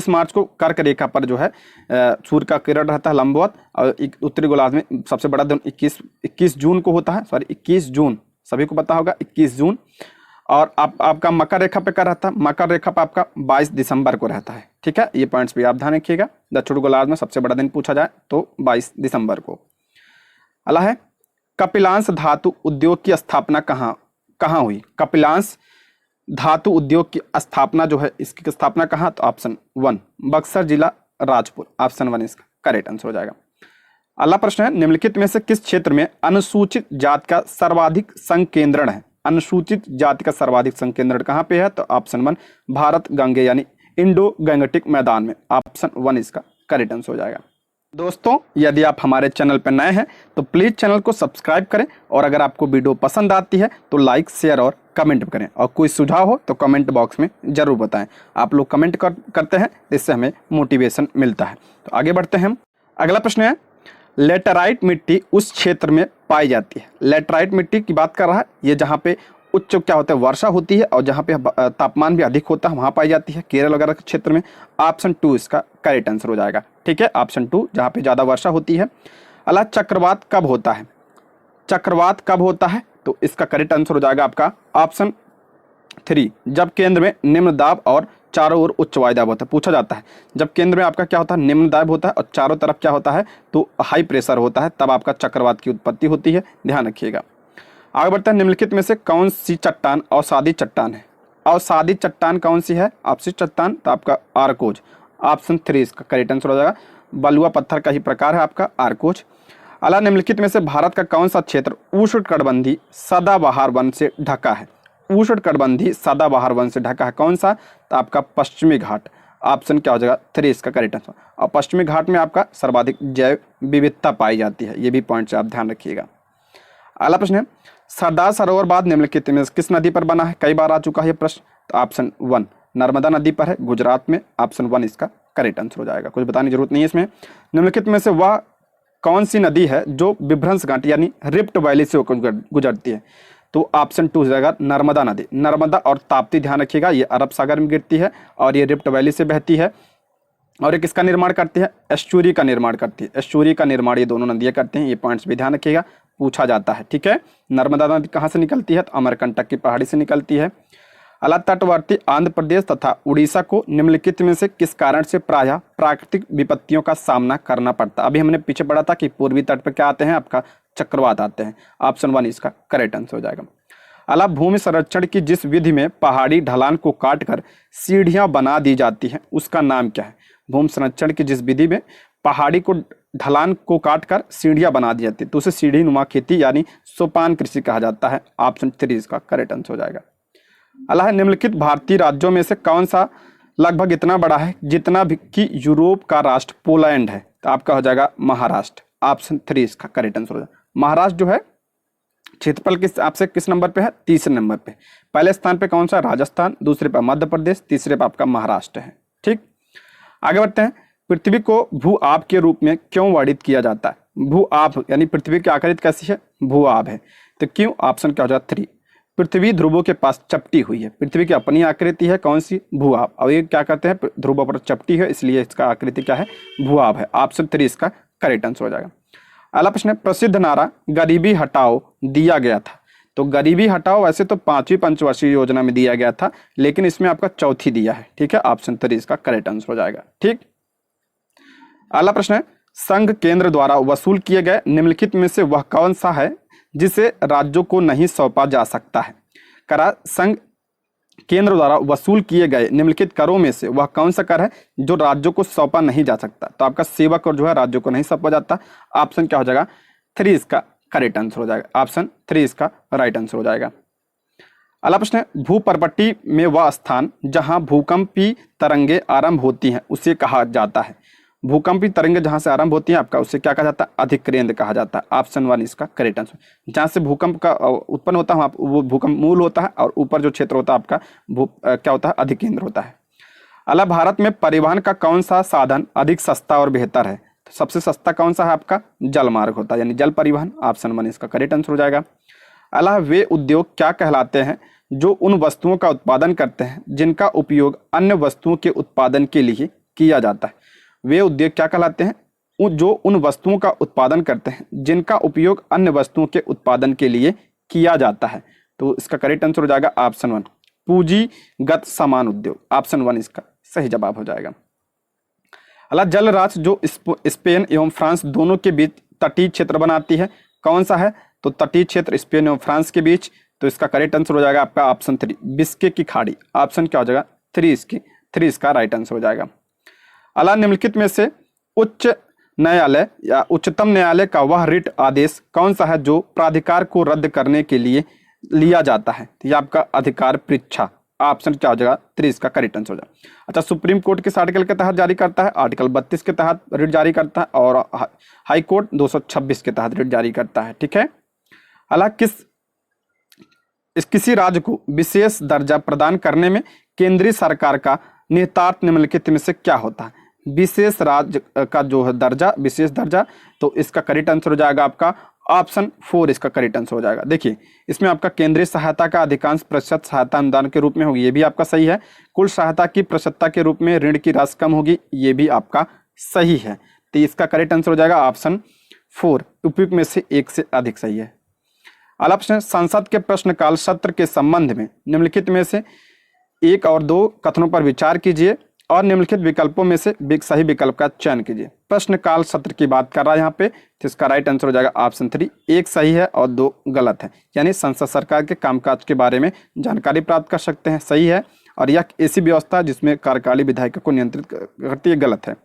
मार्च को कर्क रेखा पर जो है सूर्य का किरण रहता है लंबवत, और उत्तरी गोलार्ध में सबसे बड़ा दिन 21 जून को होता है, सॉरी 21 जून, सभी को पता होगा 21 जून। और आपका मकर रेखा पे क्या रहता है? मकर रेखा पे आपका 22 दिसंबर को रहता है। ठीक है, ये पॉइंट्स भी आप ध्यान रखिएगा। दक्षिण गोलार्ध में सबसे बड़ा दिन पूछा जाए तो 22 दिसंबर को। अगला है कपिलांश धातु उद्योग की स्थापना कहाँ हुई? कपिलांश धातु उद्योग की स्थापना जो है, इसकी स्थापना कहाँ? तो ऑप्शन 1 बक्सर जिला राजपुर, ऑप्शन 1 इसका करेक्ट आंसर हो जाएगा। अगला प्रश्न है निम्नलिखित में से किस क्षेत्र में अनुसूचित जाति का सर्वाधिक संकेंद्रण है? अनुसूचित जाति का सर्वाधिक संकेंद्रण कहाँ पे है? तो ऑप्शन 1 भारत गंगे यानी इंडो गंगटिक मैदान में, ऑप्शन 1 इसका करेक्ट आंसर हो जाएगा। दोस्तों यदि आप हमारे चैनल पर नए हैं तो प्लीज़ चैनल को सब्सक्राइब करें, और अगर आपको वीडियो पसंद आती है तो लाइक शेयर और कमेंट करें, और कोई सुझाव हो तो कमेंट बॉक्स में ज़रूर बताएं। आप लोग कमेंट करते हैं, इससे हमें मोटिवेशन मिलता है। तो आगे बढ़ते हैं हम। अगला प्रश्न है लेटराइट मिट्टी उस क्षेत्र में पाई जाती है। लेटराइट मिट्टी की बात कर रहा है, ये जहाँ पे उच्च क्या होता है वर्षा होती है और जहाँ पे तापमान भी अधिक होता है वहाँ पाई जाती है, केरल वगैरह के क्षेत्र में। ऑप्शन 2 इसका करेक्ट आंसर हो जाएगा। ठीक है, ऑप्शन 2 जहाँ पे ज़्यादा वर्षा होती है। अला चक्रवात कब होता है? चक्रवात कब होता है? तो इसका करेक्ट आंसर हो जाएगा आपका ऑप्शन 3 जब केंद्र में निम्न दाब और चारों ओर उच्च वायु दाब होता है। पूछा जाता है जब केंद्र में आपका क्या होता है? निम्न दाब होता है और चारों तरफ क्या होता है? तो हाई प्रेशर होता है, तब आपका चक्रवात की उत्पत्ति होती है, ध्यान रखिएगा। आगे बढ़ते हैं। निम्नलिखित में से कौन सी चट्टान अवसादी चट्टान है? अवसादी चट्टान कौन सी है? अवशिष्ट चट्टान, तो आपका आर्कोज, ऑप्शन 3 इसका करेक्ट आंसर हो जाएगा। बलुआ पत्थर का ही प्रकार है आपका आर्कोज। अला निम्नलिखित में से भारत का कौन सा क्षेत्र उष्णकटिबंधीय सदाबहार वन से ढका है? उष्णकटिबंधीय सदाबहार वन से ढका है कौन सा? तो आपका पश्चिमी घाट, ऑप्शन क्या हो जाएगा 3 इसका करेक्ट आंसर। और पश्चिमी घाट में आपका सर्वाधिक जैव विविधता पाई जाती है, ये भी पॉइंट आप ध्यान रखिएगा। अगला प्रश्न है सरदार सरोवर बांध निम्नलिखित में किस नदी पर बना है? कई बार आ चुका है ये प्रश्न, तो ऑप्शन 1 नर्मदा नदी पर है, गुजरात में, ऑप्शन 1 इसका करेक्ट आंसर हो जाएगा। कुछ बताने की जरूरत नहीं है इसमें। निम्नलिखित में से वह कौन सी नदी है जो विभ्रंश घाटी यानी रिफ्ट वैली से गुजरती है? तो ऑप्शन 2 हो जाएगा नर्मदा नदी। नर्मदा और ताप्ती ध्यान रखिएगा, ये अरब सागर में गिरती है और ये रिफ्ट वैली से बहती है, और ये किसका निर्माण करती है? एस्चुरी का निर्माण करती है। एस्चुरी का निर्माण ये दोनों नदियाँ करती हैं, ये पॉइंट्स भी ध्यान रखिएगा, पूछा जाता है। ठीक है, नर्मदा नदी कहाँ से निकलती है? तो अमरकंटक की पहाड़ी से निकलती है। अला तटवर्ती आंध्र प्रदेश तथा उड़ीसा को निम्नलिखित में से किस कारण से प्रायः प्राकृतिक विपत्तियों का सामना करना पड़ता? अभी हमने पीछे पढ़ा था कि पूर्वी तट पर क्या आते हैं? आपका चक्रवात आते हैं, ऑप्शन 1 इसका करेक्ट आंसर हो जाएगा। अला भूमि संरक्षण की जिस विधि में पहाड़ी ढलान को काटकर सीढ़ियां बना दी जाती हैं उसका नाम क्या है? भूमि संरक्षण की जिस विधि में पहाड़ी को ढलान को काटकर सीढ़ियां बना दी जाती है तो उसे सीढ़ी नुमा खेती यानी सोपान कृषि कहा जाता है, ऑप्शन 3 इसका करेक्ट आंसर हो जाएगा। अला निम्नलिखित भारतीय राज्यों में से कौन सा लगभग इतना बड़ा है जितना भी कि यूरोप का राष्ट्र पोलैंड है? तो आपका हो जाएगा महाराष्ट्र, ऑप्शन 3 इसका करेक्ट आंसर हो जाएगा। महाराष्ट्र जो है क्षेत्रफल किस आपसे किस नंबर पे है? तीसरे नंबर पे। पहले स्थान पे कौन सा? राजस्थान, दूसरे पे मध्य प्रदेश, तीसरे पे आपका महाराष्ट्र है। ठीक, आगे बढ़ते हैं। पृथ्वी को भू आब के रूप में क्यों वर्णित किया जाता है? भू आब यानी पृथ्वी की आकृति कैसी है? भू आब है, तो क्यों? ऑप्शन क्या हो जाएगा 3। पृथ्वी ध्रुवों के पास चपटी हुई है, पृथ्वी की अपनी आकृति है कौन सी? भू आब। अब ये क्या कहते हैं? ध्रुवों पर चपटी है इसलिए इसका आकृति क्या है? भू आब है, ऑप्शन 3 इसका करेक्ट आंसर हो जाएगा। अगला प्रश्न है प्रसिद्ध नारा गरीबी हटाओ दिया गया था, तो गरीबी हटाओ वैसे तो 5वीं पंचवर्षीय योजना में दिया गया था, लेकिन इसमें आपका चौथी दिया है। ठीक है, ऑप्शन 3 इसका करेक्ट आंसर हो जाएगा। ठीक, अगला प्रश्न है, संघ केंद्र द्वारा वसूल किए गए निम्नलिखित में से वह कौन सा है जिसे राज्यों को नहीं सौंपा जा सकता है। करा, संघ केंद्र द्वारा वसूल किए गए निम्नलिखित करों में से वह कौन सा कर है जो राज्यों को सौंपा नहीं जा सकता। तो आपका सेवा कर जो है राज्यों को नहीं सौंपा जाता। ऑप्शन क्या हो जाएगा 3 इसका करेक्ट आंसर हो जाएगा। ऑप्शन 3 इसका राइट आंसर हो जाएगा। अगला प्रश्न है, भूपर्पट्टी में वह स्थान जहां भूकंपी तरंगे आरंभ होती हैं उसे कहा जाता है। भूकंपी तरंगे जहां से आरंभ होती हैं आपका उसे क्या कहा जाता है, अधिकेंद्र कहा जाता है। ऑप्शन 1 इसका करेक्ट आंसर। जहां से भूकंप का उत्पन्न होता है वो भूकंप मूल होता है और ऊपर जो क्षेत्र होता है आपका क्या होता है, अधिकेंद्र होता है। अगला, भारत में परिवहन का कौन सा साधन अधिक सस्ता और बेहतर है। तो सबसे सस्ता कौन सा है आपका, जल मार्ग होता है, यानी जल परिवहन। ऑप्शन 1 इसका करेक्ट आंसर हो जाएगा। अगला, वे उद्योग क्या कहलाते हैं जो उन वस्तुओं का उत्पादन करते हैं जिनका उपयोग अन्य वस्तुओं के उत्पादन के लिए किया जाता है। वे उद्योग क्या कहलाते हैं जो उन वस्तुओं का उत्पादन करते हैं जिनका उपयोग अन्य वस्तुओं के उत्पादन के लिए किया जाता है। तो इसका करेक्ट आंसर हो जाएगा ऑप्शन 1 पूंजीगत समान उद्योग। ऑप्शन 1 इसका सही जवाब हो जाएगा। अगला, जल राशि जो स्पेन एवं फ्रांस दोनों के बीच तटीय क्षेत्र बनाती है कौन सा है। तो तटीय क्षेत्र स्पेन एवं फ्रांस के बीच, तो इसका करेक्ट आंसर हो जाएगा आपका ऑप्शन 3 बिस्के की खाड़ी। ऑप्शन क्या हो जाएगा 3 इसका राइट आंसर हो जाएगा। अगला, निम्नलिखित में से उच्च न्यायालय या उच्चतम न्यायालय का वह रिट आदेश कौन सा है जो प्राधिकार को रद्द करने के लिए लिया जाता है। तो यह आपका अधिकार परीक्षा। ऑप्शन क्या हो जाएगा 3 इसका करेक्ट आंसर हो जाएगा। अच्छा, सुप्रीम कोर्ट किस आर्टिकल के तहत जारी करता है, आर्टिकल 32 के तहत रिट जारी करता है और हाई कोर्ट 226 के तहत रिट जारी करता है। ठीक है। अगला, किसी राज्य को विशेष दर्जा प्रदान करने में केंद्रीय सरकार का निहितार्थ निम्नलिखित में से क्या होता है। विशेष राज्य का जो है दर्जा, विशेष दर्जा, तो इसका करेक्ट आंसर हो जाएगा आपका ऑप्शन 4 इसका करेक्ट आंसर हो जाएगा। देखिए, इसमें आपका केंद्रीय सहायता का अधिकांश प्रतिशत सहायता अनुदान के रूप में होगी, ये भी आपका सही है। कुल सहायता की प्रतिशतता के रूप में ऋण की राशि कम होगी, ये भी आपका सही है। तो इसका करेक्ट आंसर हो जाएगा ऑप्शन 4 उपयुक्त में से एक से अधिक सही है। अगला प्रश्न, संसद के प्रश्नकाल सत्र के संबंध में निम्नलिखित में से 1 और 2 कथनों पर विचार कीजिए और निम्नलिखित विकल्पों में से सही विकल्प का चयन कीजिए। प्रश्नकाल सत्र की बात कर रहा है यहाँ पे, तो इसका राइट आंसर हो जाएगा ऑप्शन 3 1 सही है और 2 गलत है। यानी संसद सरकार के कामकाज के बारे में जानकारी प्राप्त कर सकते हैं, सही है। और यह ऐसी व्यवस्था जिसमें कार्यकाली विधायिका को नियंत्रित करती है, गलत है।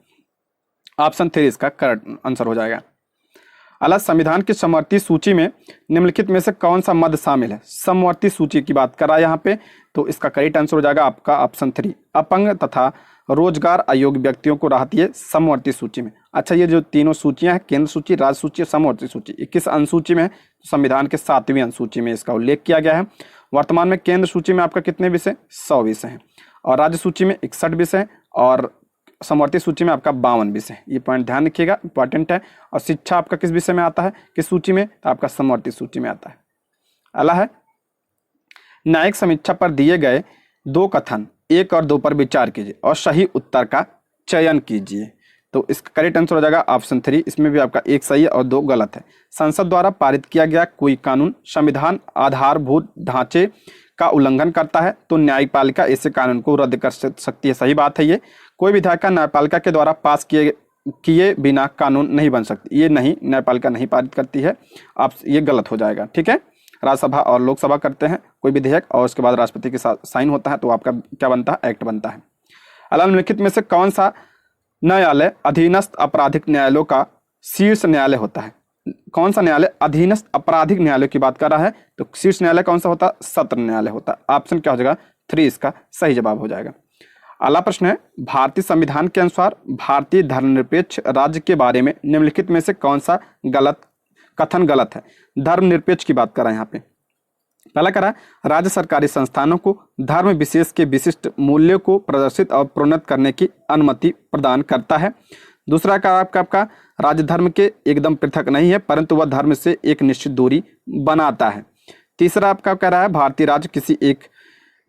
ऑप्शन 3 इसका करेक्ट आंसर हो जाएगा। अगला, संविधान की समवर्ती सूची में निम्नलिखित में से कौन सा मद शामिल है। समवर्ती सूची की बात कर रहा है यहाँ पे, तो इसका करेक्ट आंसर हो जाएगा आपका ऑप्शन 3 अपंग तथा रोजगार अयोग्य व्यक्तियों को राहत ये समवर्ती सूची में। अच्छा, ये जो तीनों सूचियां हैं, केंद्र सूची, राज्य सूची और समवर्ती सूची, 21 अनुसूची में है। संविधान के 7वीं अनुसूची में इसका उल्लेख किया गया है। वर्तमान में केंद्र सूची में आपका कितने विषय, 100 विषय हैं और राज्य सूची में 61 विषय और समवर्ती सूची में आपका 52 विषय। ये पॉइंट ध्यान रखिएगा, इंपॉर्टेंट है। और शिक्षा आपका किस विषय में आता है, किस सूची में, तो आपका समवर्ती सूची में आता है। अगला है, न्यायिक समीक्षा पर दिए गए 2 कथन 1 और 2 पर विचार कीजिए और सही उत्तर का चयन कीजिए। तो इसका करेक्ट आंसर हो जाएगा ऑप्शन 3, इसमें भी आपका 1 सही है और 2 गलत है। संसद द्वारा पारित किया गया कोई कानून संविधान आधारभूत ढांचे का उल्लंघन करता है तो न्यायपालिका ऐसे कानून को रद्द कर सकती है, सही बात है। ये कोई विधायिका न्यायपालिका के द्वारा पास किए बिना कानून नहीं बन सकती, ये नहीं, न्यायपालिका नहीं पारित करती है। आप ये गलत हो जाएगा। ठीक है, राज्यसभा और लोकसभा करते हैं कोई विधेयक और उसके बाद राष्ट्रपति के साथ साइन होता है, तो आपका क्या बनता है, एक्ट बनता है। अगला, निम्नलिखित में से कौन सा न्यायालय अधीनस्थ आपराधिक न्यायालयों का शीर्ष न्यायालय होता है। कौन सा न्यायालय अधीनस्थ आपराधिक न्यायालय की बात कर रहा है, तो शीर्ष न्यायालय कौन सा होता है, सत्र न्यायालय होता है। ऑप्शन क्या हो जाएगा 3 इसका सही जवाब हो जाएगा। अगला प्रश्न है, भारतीय संविधान के अनुसार भारतीय धर्मनिरपेक्ष राज्य के बारे में निम्नलिखित में से कौन सा कथन गलत है। धर्मनिरपेक्ष की बात कर रहे हैं यहाँ पे। पहला करा, राज्य सरकारी संस्थानों को धर्म विशेष के विशिष्ट मूल्यों को प्रदर्शित और प्रोन्नत करने की अनुमति प्रदान करता है। दूसरा का आपका राज्य धर्म के एकदम पृथक नहीं है परंतु वह धर्म से एक निश्चित दूरी बनाता है। तीसरा आपका कह रहा है, भारतीय राज्य किसी एक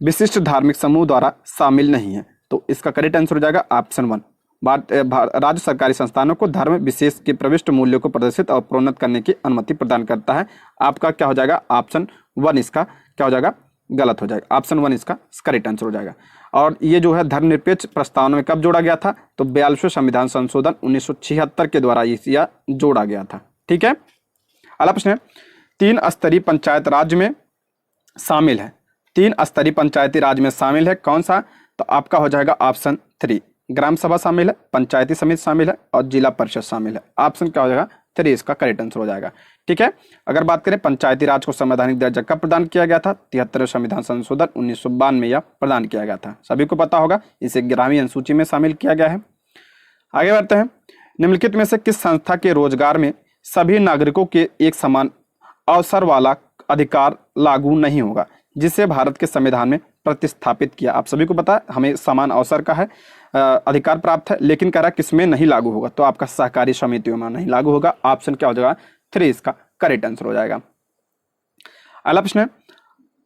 विशिष्ट धार्मिक समूह द्वारा शामिल नहीं है, तो इसका करेक्ट आंसर हो जाएगा ऑप्शन 1 राज्य सरकारी संस्थानों को धर्म विशेष के प्रविष्ट मूल्यों को प्रदर्शित और प्रोन्नत करने की अनुमति प्रदान करता है। आपका क्या हो जाएगा ऑप्शन 1 इसका क्या हो जाएगा, गलत हो जाएगा। ऑप्शन 1 इसका करेक्ट आंसर हो जाएगा। और ये जो है धर्मनिरपेक्ष प्रस्तावना में कब जोड़ा गया था, तो 42वें संविधान संशोधन 1976 के द्वारा यह जोड़ा गया था। ठीक है। अगला प्रश्न है, 3 स्तरीय पंचायत राज में शामिल है, 3 स्तरीय पंचायती राज में शामिल है, कौन सा, तो आपका हो जाएगा ऑप्शन 3, ग्राम सभा शामिल है, पंचायती समिति शामिल है और जिला परिषद शामिल है। ऑप्शन क्या हो जाएगा 3 इसका करेक्ट आंसर हो जाएगा। ठीक है। अगर बात करें पंचायती राज को संवैधानिक दर्जा कब प्रदान किया गया था, 73वें संविधान संशोधन 1952 में यह प्रदान किया गया था, सभी को पता होगा, इसे 11वीं अनुसूची में शामिल किया गया है। आगे बढ़ते हैं, निम्नलिखित में से किस संस्था के रोजगार में सभी नागरिकों के एक समान अवसर वाला अधिकार लागू नहीं होगा, जिसे भारत के संविधान में प्रतिस्थापित किया। आप सभी को पता है हमें समान अवसर का है अधिकार प्राप्त है, लेकिन कह रहा किसमें नहीं लागू होगा, तो आपका सहकारी समितियों में नहीं लागू होगा। ऑप्शन क्या हो जाएगा 3 इसका करेक्ट आंसर हो जाएगा। अगला प्रश्न है,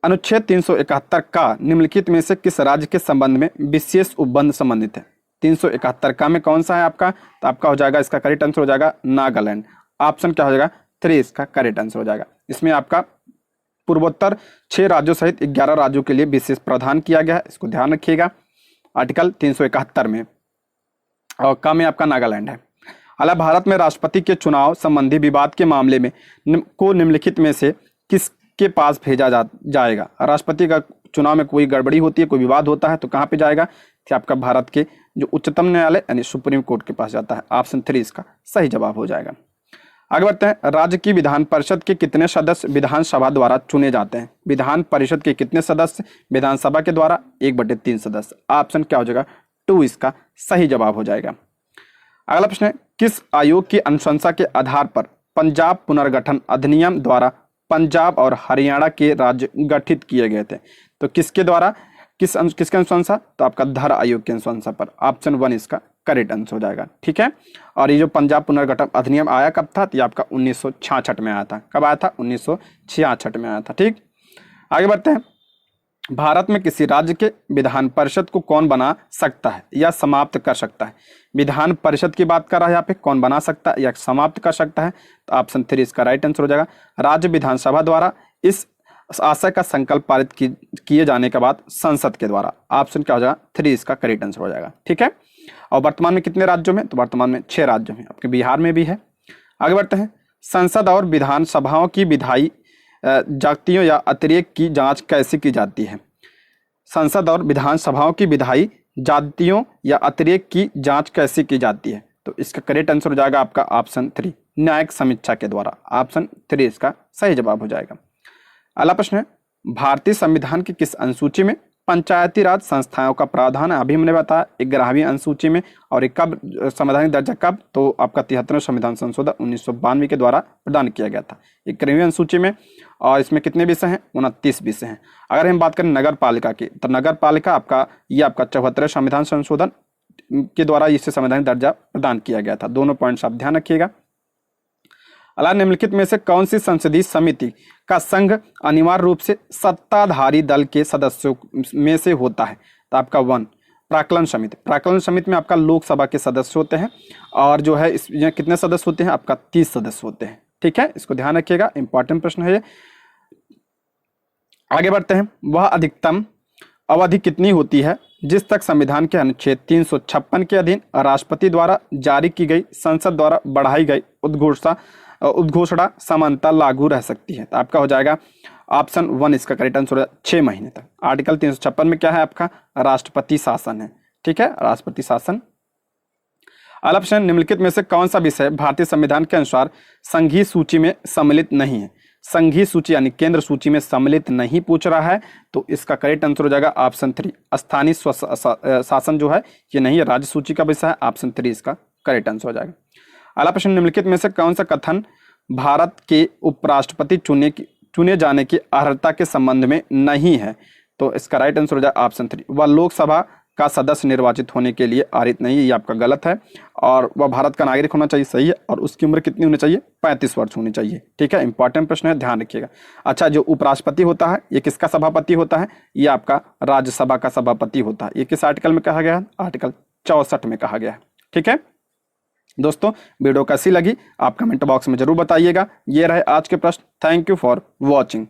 अनुच्छेद 371 का निम्नलिखित में से किस राज्य के संबंध में विशेष उपबंध संबंधित है। 371 का में कौन सा है आपका, तो आपका हो जाएगा इसका करेक्ट आंसर हो जाएगा नागालैंड। ऑप्शन क्या हो जाएगा 3 इसका करेक्ट आंसर हो जाएगा। इसमें आपका पूर्वोत्तर 6 राज्यों सहित 11 राज्यों के लिए विशेष प्रावधान किया गया है, इसको ध्यान रखिएगा आर्टिकल 371 में, और का में आपका नागालैंड है। अगला, भारत में राष्ट्रपति के चुनाव संबंधी विवाद के मामले में निम्नलिखित में से किसके पास भेजा जाएगा। राष्ट्रपति का चुनाव में कोई गड़बड़ी होती है, कोई विवाद होता है, तो कहाँ पे जाएगा, कि आपका भारत के जो उच्चतम न्यायालय यानी सुप्रीम कोर्ट के पास जाता है। ऑप्शन 3 इसका सही जवाब हो जाएगा। आगे बढ़ते हैं, राज्य की विधान परिषद के कितने सदस्य विधानसभा द्वारा चुने जाते हैं। विधान परिषद के कितने सदस्य विधानसभा के द्वारा, 1/3 सदस्य। ऑप्शन क्या हो जाएगा 2 इसका सही जवाब हो जाएगा। अगला प्रश्न है, किस आयोग की अनुशंसा के आधार पर पंजाब पुनर्गठन अधिनियम द्वारा पंजाब और हरियाणा के राज्य गठित किए गए थे। तो किसके द्वारा, किसके अनुशंसा, तो आपका धर आयोग के अनुशंसा पर। ऑप्शन 1 इसका करेक्ट आंसर हो जाएगा। ठीक है। और ये जो पंजाब पुनर्गठन अधिनियम आया कब था, तो ये आपका 1966 में आया था। कब आया था, 1966 में आया था। ठीक, आगे बढ़ते हैं, भारत में किसी राज्य के विधान परिषद को कौन बना सकता है या समाप्त कर सकता है। विधान परिषद की बात कर रहा है यहाँ पे, कौन बना सकता है या समाप्त कर सकता है, तो ऑप्शन 3 इसका राइट आंसर हो जाएगा। राज्य विधानसभा द्वारा इस आशय का संकल्प पारित किए जाने के बाद संसद के द्वारा। ऑप्शन क्या हो जाएगा 3 इसका करेक्ट आंसर हो जाएगा। ठीक है। और वर्तमान में कितने राज्यों में, तो वर्तमान में 6 राज्यों में, आपके बिहार में भी है। आगे बढ़ते हैं, संसद और विधानसभाओं की विधायी जातियों या अतिरेक की जांच कैसे की जाती है। संसद और विधानसभाओं की विधायी जातियों या अतिरेक की जांच कैसे की जाती है, तो इसका करेक्ट आंसर हो जाएगा आपका ऑप्शन 3 न्यायिक समीक्षा के द्वारा। ऑप्शन 3 इसका सही जवाब हो जाएगा। अगला प्रश्न है, भारतीय संविधान की किस अनुसूची में पंचायती राज संस्थाओं का प्रावधान है। अभी मैंने बताया 11वीं अनुसूची में, और एक कब संवैधानिक दर्जा कब, तो आपका 73वें संविधान संशोधन 1992 के द्वारा प्रदान किया गया था 11वीं अनुसूची में। और इसमें कितने विषय हैं, 29 विषय हैं। अगर हम बात करें नगर पालिका की, तो नगर पालिका आपका ये आपका 74वें संविधान संशोधन के द्वारा इसे संवैधानिक दर्जा प्रदान किया गया था। दोनों पॉइंट्स आप ध्यान रखिएगा। अला निम्नलिखित में से कौन सी संसदीय समिति का संघ अनिवार्य रूप से सत्ताधारी दल के सदस्यों में से होता है, तो आपका 1 प्राक्कलन समिति। प्राक्कलन समिति में आपका लोकसभा के सदस्य होते हैं, और जो है इसमें कितने सदस्य होते हैं, आपका 30 सदस्य होते हैं। ठीक है, इसको ध्यान रखिएगा, इंपॉर्टेंट प्रश्न है ये। आगे बढ़ते हैं, वह अधिकतम अवधि कितनी होती है जिस तक संविधान के अनुच्छेद 356 के अधीन राष्ट्रपति द्वारा जारी की गई संसद द्वारा बढ़ाई गई उद्घोषणा समानता लागू रह सकती है। तो आपका हो जाएगा ऑप्शन 1 इसका करेक्ट आंसर 6 महीने तक। आर्टिकल 356 में क्या है आपका, राष्ट्रपति शासन है। ठीक है, राष्ट्रपति शासन। अगला प्रश्न, निम्नलिखित में से कौन सा विषय भारतीय संविधान के अनुसार संघीय सूची में सम्मिलित नहीं है। संघीय सूची यानी केंद्र सूची में सम्मिलित नहीं पूछ रहा है, तो इसका करेक्ट आंसर हो जाएगा ऑप्शन 3 स्थानीय शासन जो है ये नहीं है, राज्य सूची का विषय है। ऑप्शन 3 इसका करेक्ट आंसर हो जाएगा। अगला प्रश्न, निम्नलिखित में से कौन सा कथन भारत के उपराष्ट्रपति चुने जाने की अर्हता के संबंध में नहीं है, तो इसका राइट आंसर हो जाएगा ऑप्शन 3 वह लोकसभा का सदस्य निर्वाचित होने के लिए अर्हित नहीं है, ये आपका गलत है। और वह भारत का नागरिक होना चाहिए, सही है। और उसकी उम्र कितनी होनी चाहिए, 35 वर्ष होनी चाहिए। ठीक है, इंपॉर्टेंट प्रश्न है, ध्यान रखिएगा। अच्छा, जो उपराष्ट्रपति होता है ये किसका सभापति होता है, ये आपका राज्यसभा का सभापति होता है। ये किस आर्टिकल में कहा गया है, आर्टिकल 64 में कहा गया है। ठीक है दोस्तों, वीडियो कैसी लगी आप कमेंट बॉक्स में जरूर बताइएगा। ये रहे आज के प्रश्न। Thank you for watching.